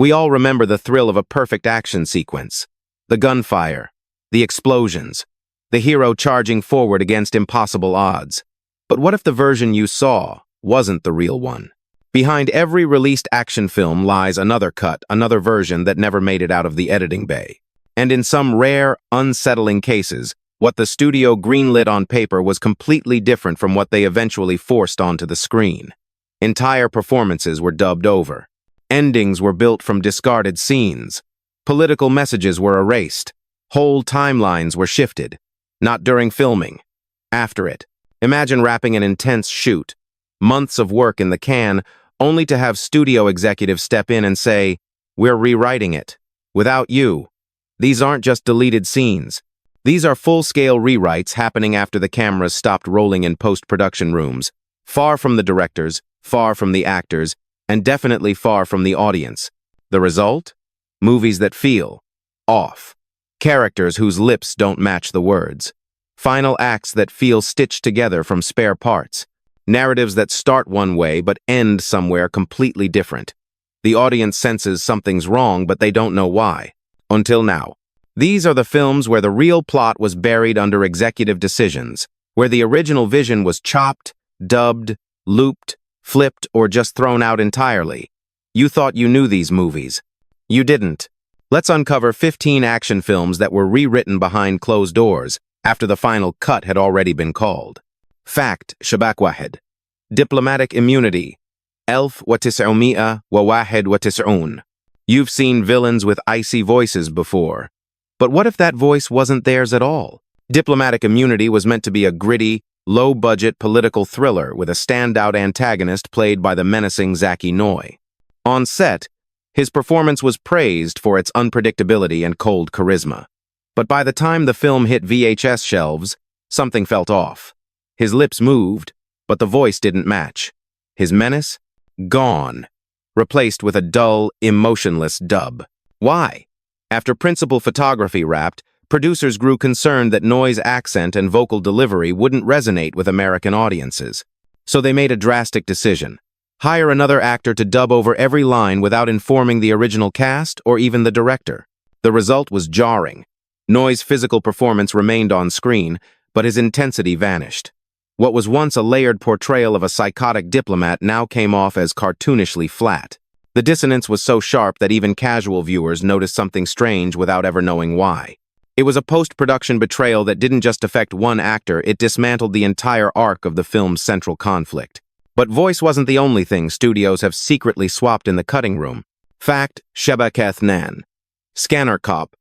We all remember the thrill of a perfect action sequence. The gunfire, the explosions, the hero charging forward against impossible odds. But what if the version you saw wasn't the real one? Behind every released action film lies another cut, another version that never made it out of the editing bay. And in some rare, unsettling cases, what the studio greenlit on paper was completely different from what they eventually forced onto the screen. Entire performances were dubbed over. Endings were built from discarded scenes. Political messages were erased. Whole timelines were shifted. Not during filming. After it. Imagine wrapping an intense shoot. Months of work in the can, only to have studio executives step in and say, "We're rewriting it. Without you." These aren't just deleted scenes. These are full-scale rewrites happening after the cameras stopped rolling in post-production rooms, far from the directors, far from the actors, and definitely far from the audience. The result? Movies that feel off. Characters whose lips don't match the words. Final acts that feel stitched together from spare parts. Narratives that start one way but end somewhere completely different. The audience senses something's wrong, but they don't know why. Until now. These are the films where the real plot was buried under executive decisions, where the original vision was chopped, dubbed, looped, flipped, or just thrown out entirely. You thought you knew these movies. You didn't. Let's uncover 15 action films that were rewritten behind closed doors after the final cut had already been called. Fact: شباك واحد. Diplomatic immunity. 1991. You've seen villains with icy voices before. But what if that voice wasn't theirs at all? Diplomatic Immunity was meant to be a gritty, low-budget political thriller with a standout antagonist played by the menacing Zaki Noy. On set, his performance was praised for its unpredictability and cold charisma. But by the time the film hit VHS shelves, something felt off. His lips moved, but the voice didn't match. His menace? Gone. Replaced with a dull, emotionless dub. Why? After principal photography wrapped, producers grew concerned that Noy's accent and vocal delivery wouldn't resonate with American audiences. So they made a drastic decision. Hire another actor to dub over every line without informing the original cast or even the director. The result was jarring. Noy's physical performance remained on screen, but his intensity vanished. What was once a layered portrayal of a psychotic diplomat now came off as cartoonishly flat. The dissonance was so sharp that even casual viewers noticed something strange without ever knowing why. It was a post-production betrayal that didn't just affect one actor, it dismantled the entire arc of the film's central conflict. But voice wasn't the only thing studios have secretly swapped in the cutting room. Fact: شبكة اثنان. Scanner Cop.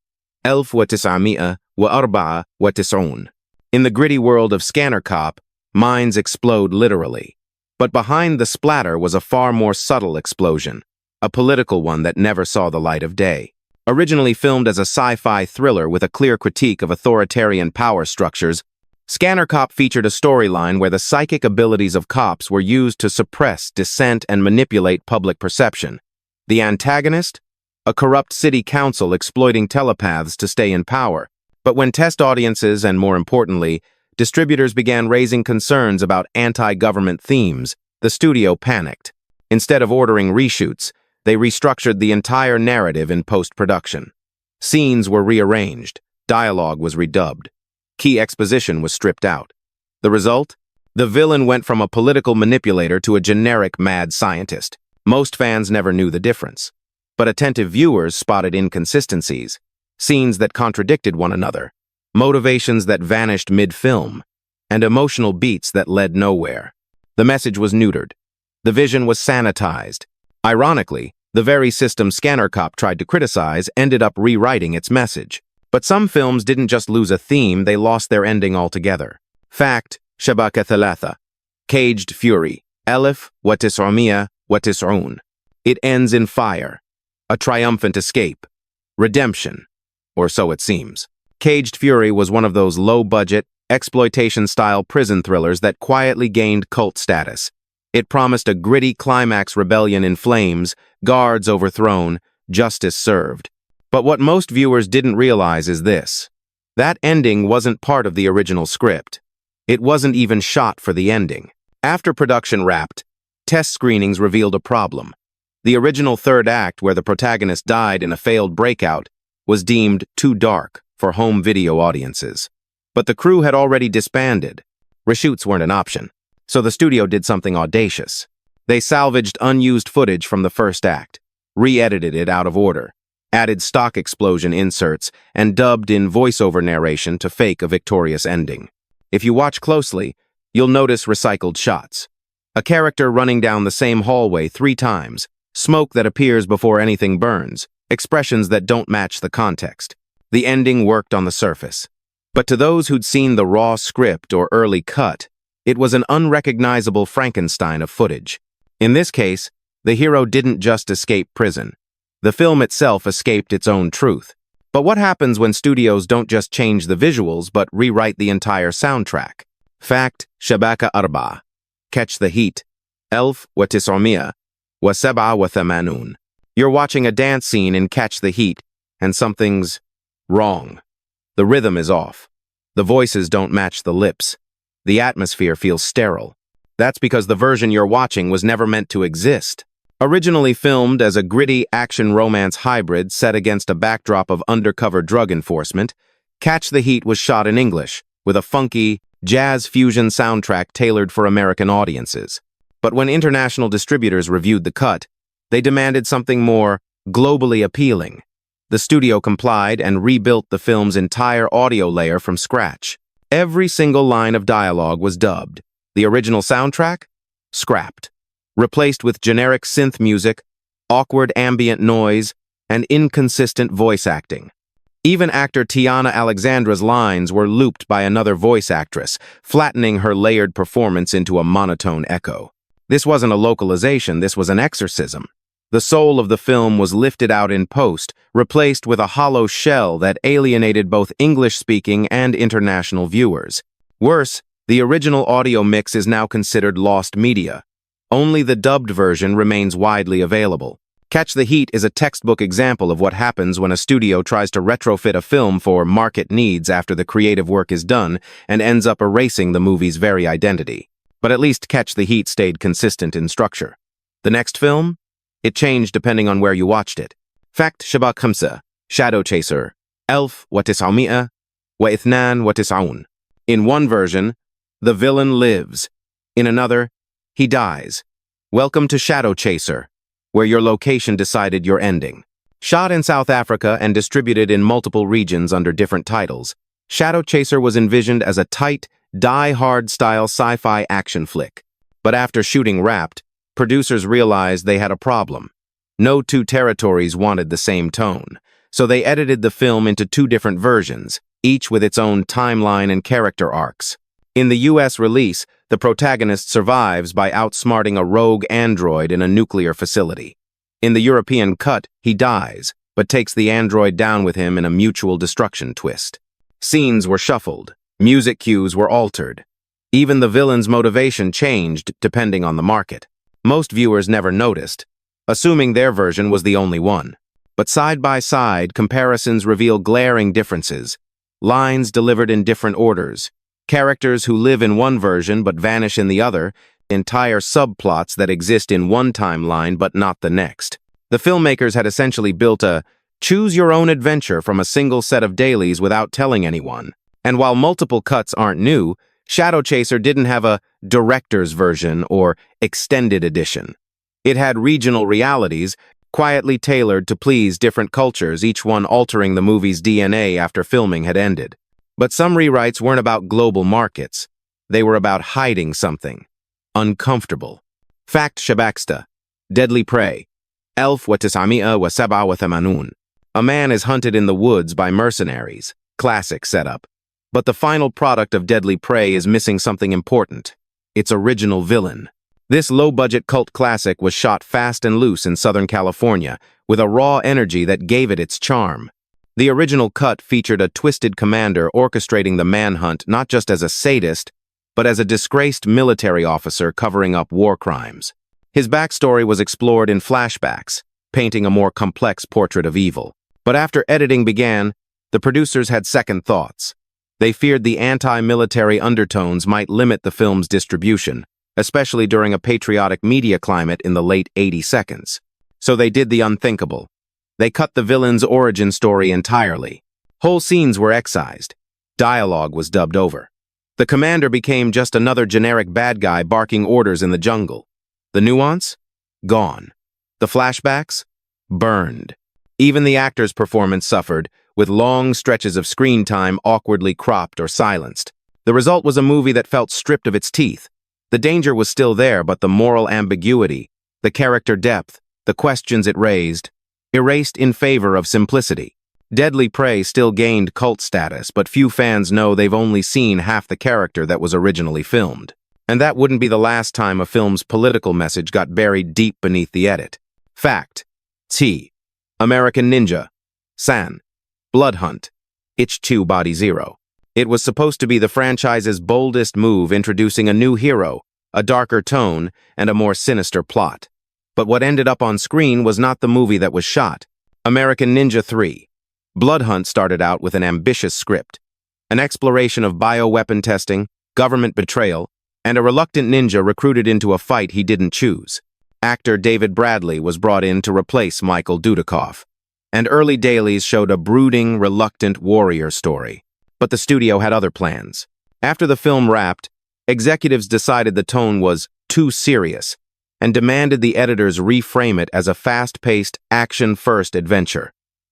1994. In the gritty world of Scanner Cop, minds explode literally. But behind the splatter was a far more subtle explosion. A political one that never saw the light of day. Originally filmed as a sci-fi thriller with a clear critique of authoritarian power structures, Scanner Cop featured a storyline where the psychic abilities of cops were used to suppress dissent and manipulate public perception. The antagonist? A corrupt city council exploiting telepaths to stay in power. But when test audiences and, more importantly, distributors began raising concerns about anti-government themes, the studio panicked. Instead of ordering reshoots, they restructured the entire narrative in post-production. Scenes were rearranged, dialogue was redubbed, key exposition was stripped out. The result? The villain went from a political manipulator to a generic mad scientist. Most fans never knew the difference. But attentive viewers spotted inconsistencies, scenes that contradicted one another, motivations that vanished mid-film, and emotional beats that led nowhere. The message was neutered. The vision was sanitized. Ironically, the very system Scanner Cop tried to criticize ended up rewriting its message. But some films didn't just lose a theme, they lost their ending altogether. Fact: شبكة ثلاثة. Caged Fury. 1991. It ends in fire. A triumphant escape. Redemption. Or so it seems. Caged Fury was one of those low-budget, exploitation-style prison thrillers that quietly gained cult status. It promised a gritty climax rebellion in flames, guards overthrown, justice served. But what most viewers didn't realize is this. That ending wasn't part of the original script. It wasn't even shot for the ending. After production wrapped, test screenings revealed a problem. The original third act, where the protagonist died in a failed breakout, was deemed too dark for home video audiences. But the crew had already disbanded. Reshoots weren't an option, so the studio did something audacious. They salvaged unused footage from the first act, re-edited it out of order, added stock explosion inserts, and dubbed in voiceover narration to fake a victorious ending. If you watch closely, you'll notice recycled shots. A character running down the same hallway 3 times, smoke that appears before anything burns, expressions that don't match the context. The ending worked on the surface. But to those who'd seen the raw script or early cut, it was an unrecognizable Frankenstein of footage. In this case, the hero didn't just escape prison. The film itself escaped its own truth. But what happens when studios don't just change the visuals but rewrite the entire soundtrack? Fact, Shabaka Arba. Catch the Heat. Elf wa Tis'omia. Wa Seba wa Thamanun. You're watching a dance scene in Catch the Heat, and something's wrong. The rhythm is off. The voices don't match the lips. The atmosphere feels sterile. That's because the version you're watching was never meant to exist. Originally filmed as a gritty action-romance hybrid set against a backdrop of undercover drug enforcement, Catch the Heat was shot in English, with a funky, jazz-fusion soundtrack tailored for American audiences. But when international distributors reviewed the cut, they demanded something more globally appealing. The studio complied and rebuilt the film's entire audio layer from scratch. Every single line of dialogue was dubbed. The original soundtrack? Scrapped. Replaced with generic synth music, awkward ambient noise, and inconsistent voice acting. Even actor Tiana Alexandra's lines were looped by another voice actress, flattening her layered performance into a monotone echo. This wasn't a localization, this was an exorcism. The soul of the film was lifted out in post, replaced with a hollow shell that alienated both English-speaking and international viewers. Worse, the original audio mix is now considered lost media. Only the dubbed version remains widely available. Catch the Heat is a textbook example of what happens when a studio tries to retrofit a film for market needs after the creative work is done and ends up erasing the movie's very identity. But at least Catch the Heat stayed consistent in structure. The next film? It changed depending on where you watched it. Fact Shabak Khamsa, Shadow Chaser, Elf wa Tis'omia, wa Ithnan wa Tis'aun. In one version, the villain lives. In another, he dies. Welcome to Shadow Chaser, where your location decided your ending. Shot in South Africa and distributed in multiple regions under different titles, Shadow Chaser was envisioned as a tight, die-hard style sci-fi action flick. But after shooting wrapped, producers realized they had a problem. No 2 territories wanted the same tone, so they edited the film into 2 different versions, each with its own timeline and character arcs. In the US release, the protagonist survives by outsmarting a rogue android in a nuclear facility. In the European cut, he dies, but takes the android down with him in a mutual destruction twist. Scenes were shuffled, music cues were altered. Even the villain's motivation changed depending on the market. Most viewers never noticed, assuming their version was the only one. But side by side, comparisons reveal glaring differences. Lines delivered in different orders, characters who live in one version but vanish in the other, entire subplots that exist in one timeline but not the next. The filmmakers had essentially built a choose-your-own-adventure from a single set of dailies without telling anyone. And while multiple cuts aren't new, Shadow Chaser didn't have a director's version or extended edition. It had regional realities, quietly tailored to please different cultures, each one altering the movie's DNA after filming had ended. But some rewrites weren't about global markets. They were about hiding something. Uncomfortable. Fact Shabaksta. Deadly Prey. Elf wa Tis'omia wa Seba wa Thamanun. A man is hunted in the woods by mercenaries. Classic setup. But the final product of Deadly Prey is missing something important. Its original villain. This low-budget cult classic was shot fast and loose in Southern California, with a raw energy that gave it its charm. The original cut featured a twisted commander orchestrating the manhunt not just as a sadist, but as a disgraced military officer covering up war crimes. His backstory was explored in flashbacks, painting a more complex portrait of evil. But after editing began, the producers had second thoughts. They feared the anti-military undertones might limit the film's distribution, especially during a patriotic media climate in the late 80 seconds. So they did the unthinkable. They cut the villain's origin story entirely. Whole scenes were excised. Dialogue was dubbed over. The commander became just another generic bad guy barking orders in the jungle. The nuance? Gone. The flashbacks? Burned. Even the actor's performance suffered, with long stretches of screen time awkwardly cropped or silenced. The result was a movie that felt stripped of its teeth. The danger was still there, but the moral ambiguity, the character depth, the questions it raised, erased in favor of simplicity. Deadly Prey still gained cult status, but few fans know they've only seen half the character that was originally filmed. And that wouldn't be the last time a film's political message got buried deep beneath the edit. Fact. T. American Ninja. San. Blood Hunt. Itch 2 Body Zero. It was supposed to be the franchise's boldest move, introducing a new hero, a darker tone, and a more sinister plot. But what ended up on screen was not the movie that was shot. American Ninja 3. Blood Hunt started out with an ambitious script, an exploration of bioweapon testing, government betrayal, and a reluctant ninja recruited into a fight he didn't choose. Actor David Bradley was brought in to replace Michael Dudikoff, and early dailies showed a brooding, reluctant warrior story. But the studio had other plans. After the film wrapped, executives decided the tone was too serious and demanded the editors reframe it as a fast-paced, action-first adventure.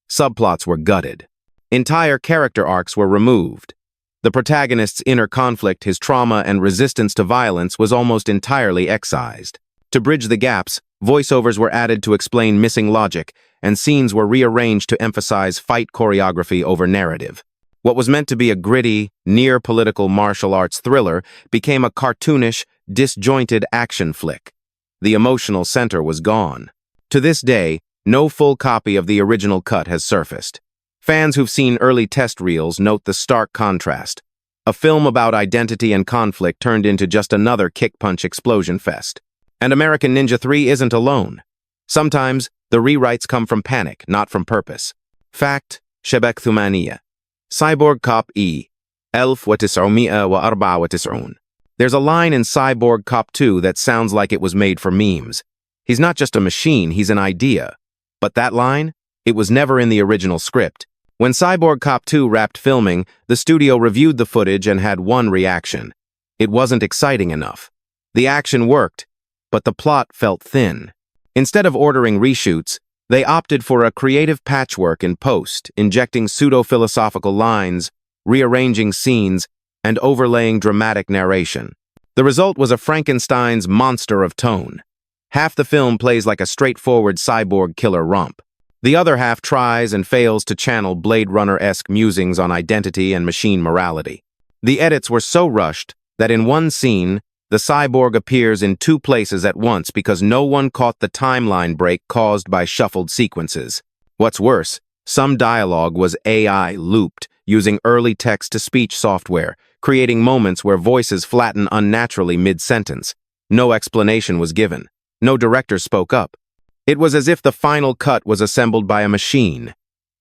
Subplots were gutted. Entire character arcs were removed. The protagonist's inner conflict, his trauma and resistance to violence, was almost entirely excised. To bridge the gaps, voiceovers were added to explain missing logic, and scenes were rearranged to emphasize fight choreography over narrative. What was meant to be a gritty, near-political martial arts thriller became a cartoonish, disjointed action flick. The emotional center was gone. To this day, no full copy of the original cut has surfaced. Fans who've seen early test reels note the stark contrast. A film about identity and conflict turned into just another kick-punch explosion fest. And American Ninja 3 isn't alone. Sometimes, the rewrites come from panic, not from purpose. Fact. شبك ثمانية. Cyborg Cop E. 1994. There's a line in Cyborg Cop 2 that sounds like it was made for memes. He's not just a machine, he's an idea. But that line? It was never in the original script. When Cyborg Cop 2 wrapped filming, the studio reviewed the footage and had one reaction. It wasn't exciting enough. The action worked, but the plot felt thin. Instead of ordering reshoots, they opted for a creative patchwork in post, injecting pseudo-philosophical lines, rearranging scenes, and overlaying dramatic narration. The result was a Frankenstein's monster of tone. Half the film plays like a straightforward cyborg killer romp. The other half tries and fails to channel Blade Runner-esque musings on identity and machine morality. The edits were so rushed that in one scene, the cyborg appears in two places at once because no one caught the timeline break caused by shuffled sequences. What's worse, some dialogue was AI looped, using early text-to-speech software, creating moments where voices flatten unnaturally mid-sentence. No explanation was given. No director spoke up. It was as if the final cut was assembled by a machine.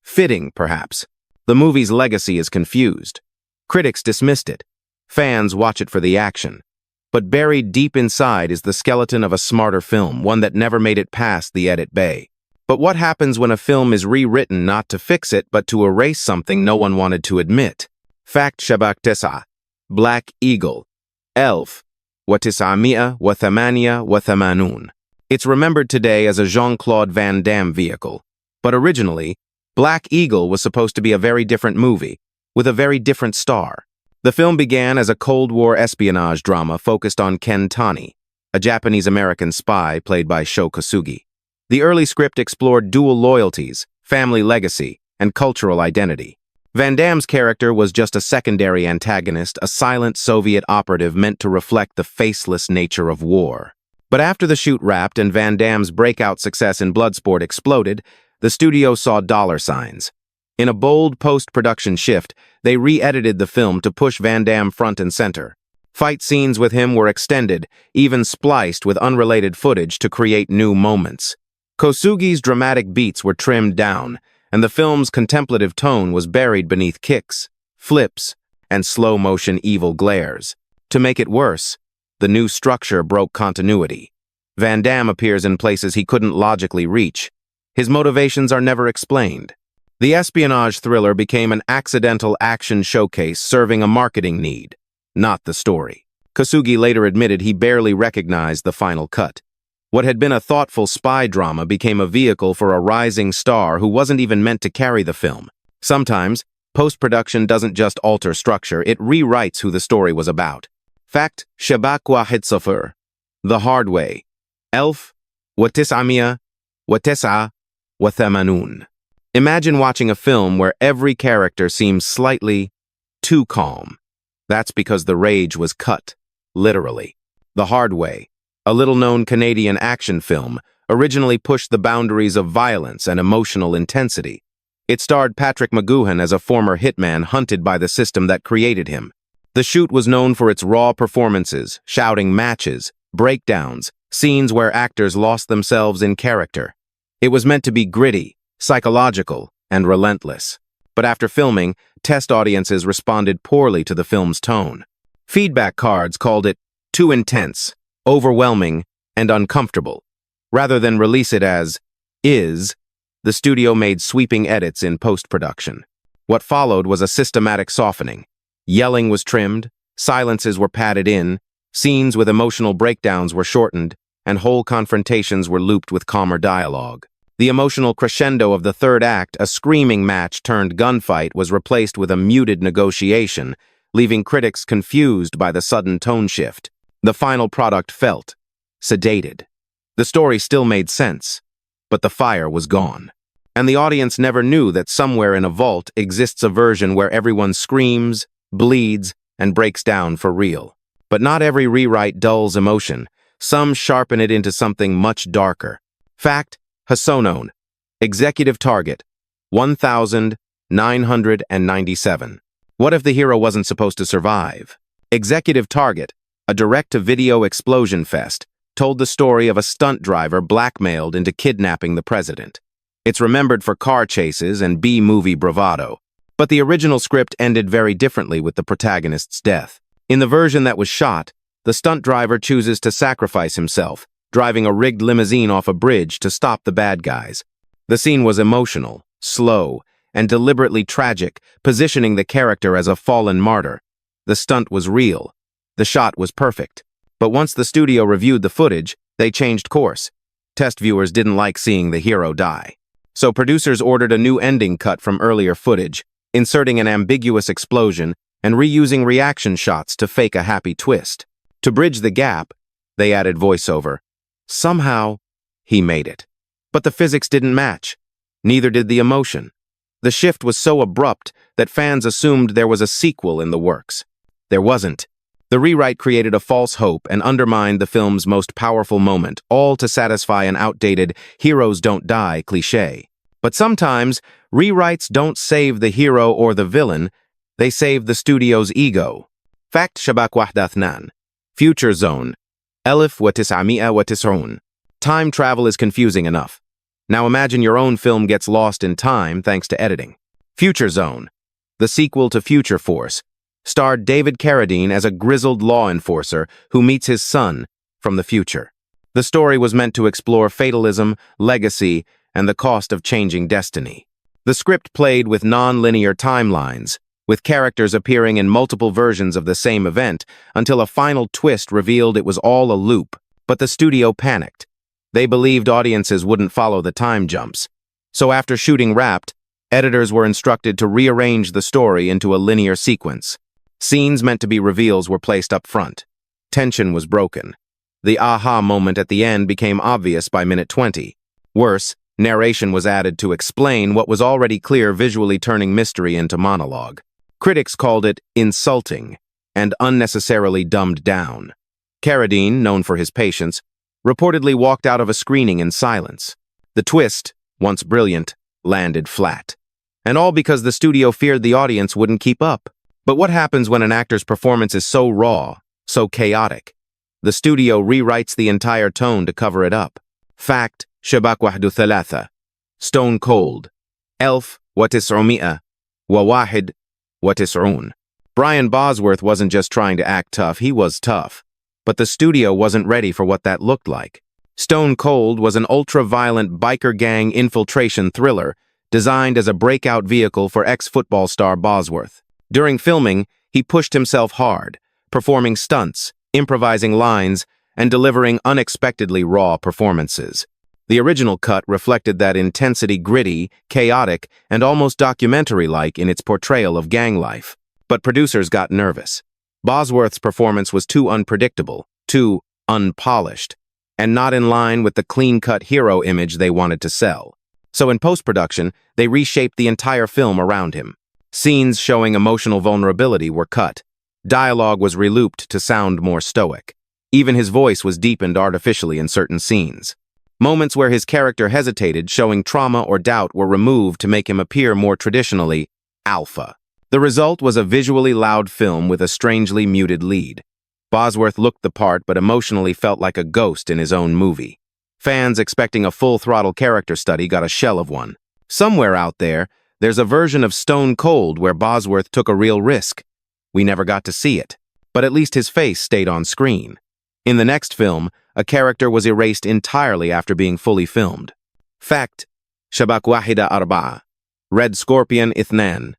Fitting, perhaps. The movie's legacy is confused. Critics dismissed it. Fans watch it for the action. But buried deep inside is the skeleton of a smarter film, one that never made it past the edit bay. But what happens when a film is rewritten not to fix it, but to erase something no one wanted to admit? Fact. شبك تسعة. Black Eagle. 1988. It's remembered today as a Jean-Claude Van Damme vehicle. But originally, Black Eagle was supposed to be a very different movie, with a very different star. The film began as a Cold War espionage drama focused on Ken Taney, a Japanese-American spy played by Sho Kosugi. The early script explored dual loyalties, family legacy, and cultural identity. Van Damme's character was just a secondary antagonist, a silent Soviet operative meant to reflect the faceless nature of war. But after the shoot wrapped and Van Damme's breakout success in Bloodsport exploded, the studio saw dollar signs. In a bold post-production shift, they re-edited the film to push Van Damme front and center. Fight scenes with him were extended, even spliced with unrelated footage to create new moments. Kosugi's dramatic beats were trimmed down, and the film's contemplative tone was buried beneath kicks, flips, and slow-motion evil glares. To make it worse, the new structure broke continuity. Van Damme appears in places he couldn't logically reach. His motivations are never explained. The espionage thriller became an accidental action showcase serving a marketing need, not the story. Kosugi later admitted he barely recognized the final cut. What had been a thoughtful spy drama became a vehicle for a rising star who wasn't even meant to carry the film. Sometimes, post-production doesn't just alter structure, it rewrites who the story was about. Fact, Shabakwa Hitsofur. The Hard Way. Elf, Watis'amia, Wates'a, Wathamanun. Imagine watching a film where every character seems slightly too calm. That's because the rage was cut, literally. The Hard Way, a little-known Canadian action film, originally pushed the boundaries of violence and emotional intensity. It starred Patrick McGoohan as a former hitman hunted by the system that created him. The shoot was known for its raw performances, shouting matches, breakdowns, scenes where actors lost themselves in character. It was meant to be gritty, psychological, and relentless. But after filming, test audiences responded poorly to the film's tone. Feedback cards called it too intense, overwhelming, and uncomfortable. Rather than release it as is, the studio made sweeping edits in post-production. What followed was a systematic softening. Yelling was trimmed, silences were padded in, scenes with emotional breakdowns were shortened, and whole confrontations were looped with calmer dialogue. The emotional crescendo of the third act, a screaming match turned gunfight, was replaced with a muted negotiation, leaving critics confused by the sudden tone shift. The final product felt sedated. The story still made sense, but the fire was gone. And the audience never knew that somewhere in a vault exists a version where everyone screams, bleeds, and breaks down for real. But not every rewrite dulls emotion. Some sharpen it into something much darker. Fact, Hasonon. Executive target, 1,997. What if the hero wasn't supposed to survive? Executive target, a direct-to-video explosion fest, told the story of a stunt driver blackmailed into kidnapping the president. It's remembered for car chases and B-movie bravado. But the original script ended very differently with the protagonist's death. In the version that was shot, the stunt driver chooses to sacrifice himself, driving a rigged limousine off a bridge to stop the bad guys. The scene was emotional, slow, and deliberately tragic, positioning the character as a fallen martyr. The stunt was real. The shot was perfect. But once the studio reviewed the footage, they changed course. Test viewers didn't like seeing the hero die. So producers ordered a new ending cut from earlier footage, inserting an ambiguous explosion and reusing reaction shots to fake a happy twist. To bridge the gap, they added voiceover. Somehow, he made it. But the physics didn't match. Neither did the emotion. The shift was so abrupt that fans assumed there was a sequel in the works. There wasn't. The rewrite created a false hope and undermined the film's most powerful moment, all to satisfy an outdated heroes don't die cliché. But sometimes, rewrites don't save the hero or the villain, they save the studio's ego. Fact Shabak Wahdathnan. Future Zone. Elif Watis'amia Watis'un. Time travel is confusing enough. Now imagine your own film gets lost in time thanks to editing. Future Zone. The sequel to Future Force starred David Carradine as a grizzled law enforcer who meets his son from the future. The story was meant to explore fatalism, legacy, and the cost of changing destiny. The script played with non-linear timelines, with characters appearing in multiple versions of the same event until a final twist revealed it was all a loop. But the studio panicked. They believed audiences wouldn't follow the time jumps. So after shooting wrapped, editors were instructed to rearrange the story into a linear sequence. Scenes meant to be reveals were placed up front. Tension was broken. The aha moment at the end became obvious by minute 20. Worse, narration was added to explain what was already clear, visually turning mystery into monologue. Critics called it insulting and unnecessarily dumbed down. Carradine, known for his patience, reportedly walked out of a screening in silence. The twist, once brilliant, landed flat. And all because the studio feared the audience wouldn't keep up. But what happens when an actor's performance is so raw, so chaotic? The studio rewrites the entire tone to cover it up. Fact, Shabak Wahdu Thalatha. Stone Cold. Elf, Watis'umia. Wawahid, Watis'un. Brian Bosworth wasn't just trying to act tough, he was tough. But the studio wasn't ready for what that looked like. Stone Cold was an ultra-violent biker gang infiltration thriller designed as a breakout vehicle for ex-football star Bosworth. During filming, he pushed himself hard, performing stunts, improvising lines, and delivering unexpectedly raw performances. The original cut reflected that intensity gritty, chaotic, and almost documentary-like in its portrayal of gang life. But producers got nervous. Bosworth's performance was too unpredictable, too unpolished, and not in line with the clean-cut hero image they wanted to sell. So in post-production, they reshaped the entire film around him. Scenes showing emotional vulnerability were cut. Dialogue was relooped to sound more stoic. Even his voice was deepened artificially in certain scenes. Moments where his character hesitated, showing trauma or doubt, were removed to make him appear more traditionally alpha. The result was a visually loud film with a strangely muted lead. Bosworth looked the part but emotionally felt like a ghost in his own movie. Fans expecting a full-throttle character study got a shell of one. Somewhere out there, there's a version of Stone Cold where Bosworth took a real risk. We never got to see it, but at least his face stayed on screen. In the next film, a character was erased entirely after being fully filmed. Fact: Shabak Wahida Arba'a. Red Scorpion Ithnan.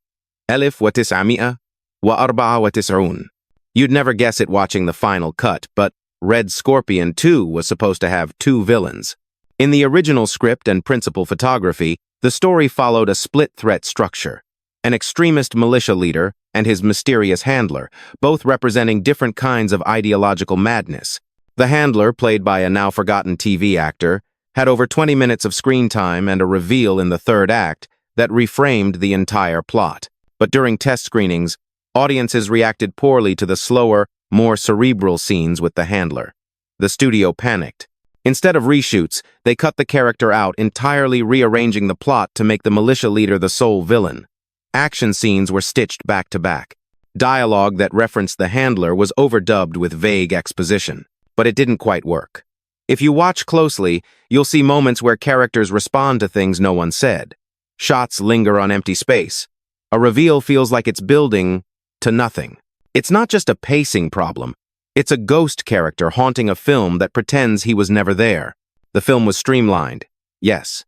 Elif wa tis'ami'a wa arba'a wa tis'un. You'd never guess it watching the final cut, but Red Scorpion 2 was supposed to have two villains. In the original script and principal photography, the story followed a split-threat structure. An extremist militia leader and his mysterious handler, both representing different kinds of ideological madness. The handler, played by a now-forgotten TV actor, had over 20 minutes of screen time and a reveal in the third act that reframed the entire plot. But during test screenings, audiences reacted poorly to the slower, more cerebral scenes with the handler. The studio panicked. Instead of reshoots, they cut the character out, entirely rearranging the plot to make the militia leader the sole villain. Action scenes were stitched back to back. Dialogue that referenced the handler was overdubbed with vague exposition, but it didn't quite work. If you watch closely, you'll see moments where characters respond to things no one said. Shots linger on empty space. A reveal feels like it's building to nothing. It's not just a pacing problem. It's a ghost character haunting a film that pretends he was never there. The film was streamlined, yes.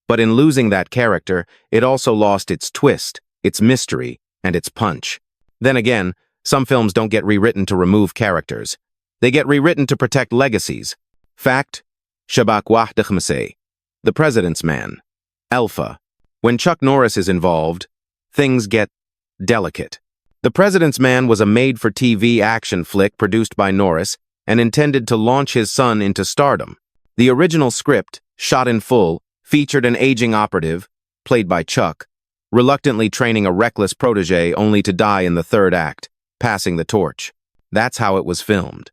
But in losing that character, it also lost its twist, its mystery, and its punch. Then again, some films don't get rewritten to remove characters. They get rewritten to protect legacies. Fact: Shabak Wahdakhmase. The President's Man. Alpha. When Chuck Norris is involved, things get delicate. The President's Man was a made-for-TV action flick produced by Norris and intended to launch his son into stardom. The original script, shot in full, featured an aging operative, played by Chuck, reluctantly training a reckless protege only to die in the third act, passing the torch. That's how it was filmed.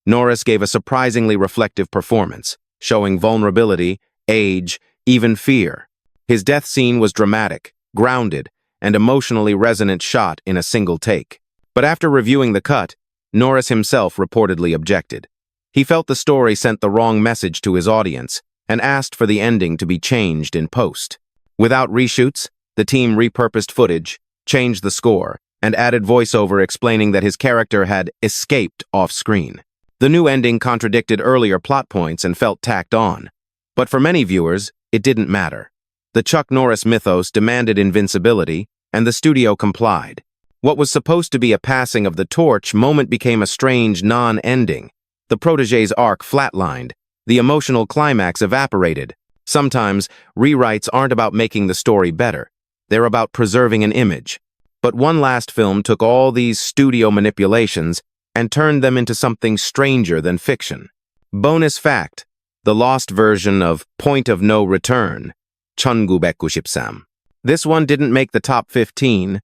Norris gave a surprisingly reflective performance, showing vulnerability, age, even fear. His death scene was dramatic, grounded, and emotionally resonant, shot in a single take. But after reviewing the cut, Norris himself reportedly objected. He felt the story sent the wrong message to his audience and asked for the ending to be changed in post. Without reshoots, the team repurposed footage, changed the score, and added voiceover explaining that his character had escaped off-screen. The new ending contradicted earlier plot points and felt tacked on. But for many viewers, it didn't matter. The Chuck Norris mythos demanded invincibility, and the studio complied. What was supposed to be a passing of the torch moment became a strange non-ending. The protege's arc flatlined. The emotional climax evaporated. Sometimes, rewrites aren't about making the story better. They're about preserving an image. But one last film took all these studio manipulations and turned them into something stranger than fiction. Bonus fact: the lost version of Point of No Return, Chungubeku. This one didn't make the top 15,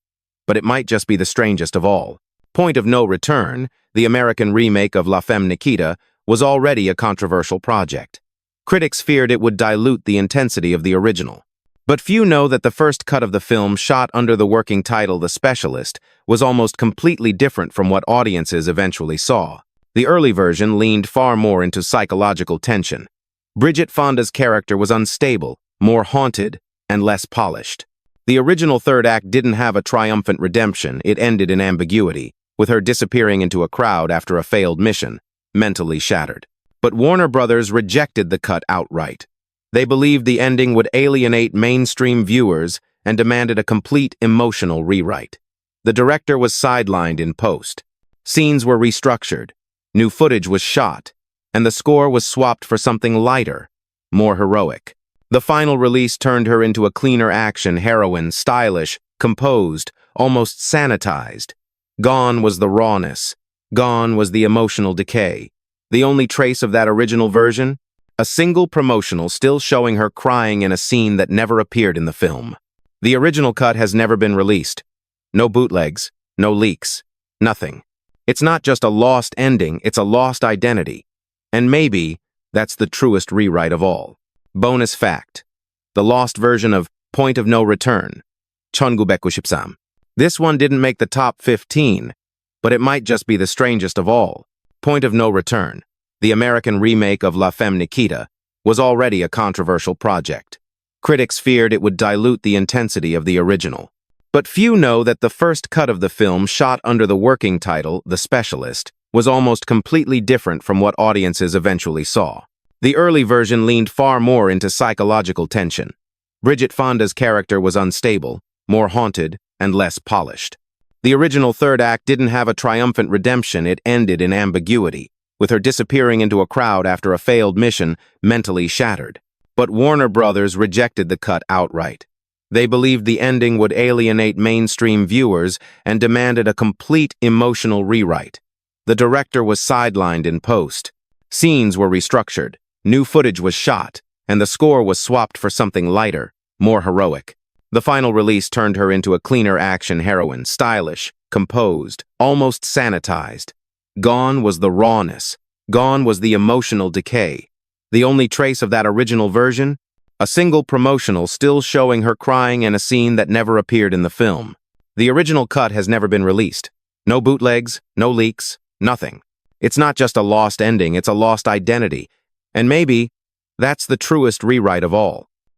but it might just be the strangest of all. Point of No Return, the American remake of La Femme Nikita, was already a controversial project. Critics feared it would dilute the intensity of the original. But few know that the first cut of the film, shot under the working title The Specialist, was almost completely different from what audiences eventually saw. The early version leaned far more into psychological tension. Bridget Fonda's character was unstable, more haunted, and less polished. The original third act didn't have a triumphant redemption. It ended in ambiguity, with her disappearing into a crowd after a failed mission, mentally shattered. But Warner Brothers rejected the cut outright. They believed the ending would alienate mainstream viewers and demanded a complete emotional rewrite. The director was sidelined in post. Scenes were restructured, new footage was shot, and the score was swapped for something lighter, more heroic. The final release turned her into a cleaner action heroine, stylish, composed, almost sanitized. Gone was the rawness. Gone was the emotional decay. The only trace of that original version? A single promotional still showing her crying in a scene that never appeared in the film. The original cut has never been released. No bootlegs, no leaks, nothing. It's not just a lost ending, it's a lost identity. And maybe that's the truest rewrite of all. Bonus fact. The lost version of Point of No Return. 천구백구십삼. This one didn't make the top 15, but it might just be the strangest of all. Point of No Return, the American remake of La Femme Nikita, was already a controversial project. Critics feared it would dilute the intensity of the original. But few know that the first cut of the film, shot under the working title, The Specialist, was almost completely different from what audiences eventually saw. The early version leaned far more into psychological tension. Bridget Fonda's character was unstable, more haunted, and less polished. The original third act didn't have a triumphant redemption, it ended in ambiguity, with her disappearing into a crowd after a failed mission, mentally shattered. But Warner Brothers rejected the cut outright. They believed the ending would alienate mainstream viewers and demanded a complete emotional rewrite. The director was sidelined in post. Scenes were restructured, new footage was shot, and the score was swapped for something lighter, more heroic. The final release turned her into a cleaner action heroine, stylish, composed, almost sanitized. Gone was the rawness. Gone was the emotional decay. The only trace of that original version? A single promotional still showing her crying in a scene that never appeared in the film. The original cut has never been released. No bootlegs, no leaks, nothing. It's not just a lost ending, it's a lost identity. And maybe that's the truest rewrite of all.